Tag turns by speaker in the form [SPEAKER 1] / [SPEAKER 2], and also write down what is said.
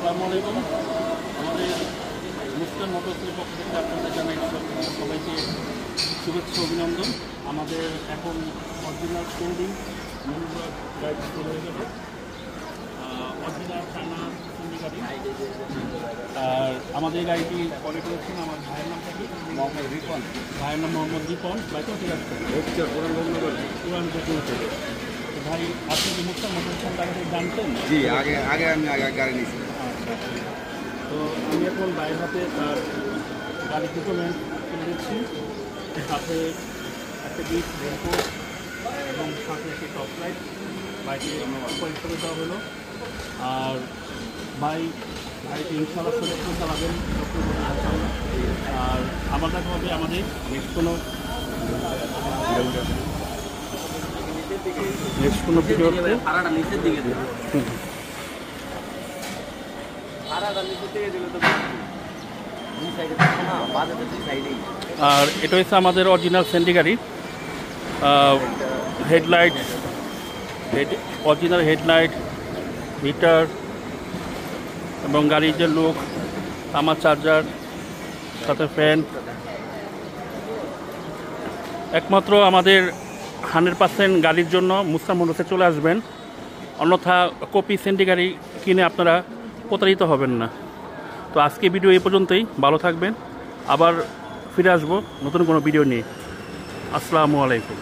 [SPEAKER 1] আসসালামু আলাইকুম। আমাদের মুসকান মোটরসের পক্ষ থেকে আপনাদের জানাই সবাইকে শুভেচ্ছা অভিনন্দন। আমাদের এখন অরিজিনাল ট্রেন্ডিং গাড়ি শুরু হয়ে গেল, অরিজিনাল চায়না ট্রেন্ডিং গাড়ি। আর আমাদের গাড়িটি অর্ডার করেছেন আমার ভাইয়ের নামটা কি?
[SPEAKER 2] মোহাম্মদ রিপন।
[SPEAKER 1] ভাইয়ের নাম মোহাম্মদ রিপন। ভাই তো ঠিক আছে, পুরান থেকে। ভাই আপনি কি মুসকান মোটরসের গাড়ি জানতেন?
[SPEAKER 2] জি, আগে আমি গাড়ি নিয়েছি।
[SPEAKER 1] তো আমি এখন বাইরের হাতে তার গাড়ির ডকুমেন্ট তুলে দিচ্ছি। সাথে একটা বিট রেনকোট এবং সাথে একটি টপ লাইট বাইকে পরিষ্কার দেওয়া হলো। আর ভাইকে ইনশাআল্লাহ সুরক্ষা চালাবেন। আর আমার দেখা হবে আমাদের নেক্সট কোনো ভিডিওতে।
[SPEAKER 2] নিচের দিকে
[SPEAKER 1] আর এটা হচ্ছে আমাদের অরিজিনাল সেন্ডি গাড়ি। হেডলাইট, অরিজিনাল হেডলাইট, হিটার এবং গাড়ির যে লুক, আমার চার্জার, সাথে ফ্যান। একমাত্র আমাদের 100% গাড়ির জন্য মুসকান মোটরসে চলে আসবেন, অন্যথা কপি সেন্ডি গাড়ি কিনে আপনারা প্রতারিত হবেন না। তো আজকে ভিডিও এই পর্যন্তই। ভালো থাকবেন, আবার ফিরে আসবো নতুন কোনো ভিডিও নিয়ে। আসসালামু আলাইকুম।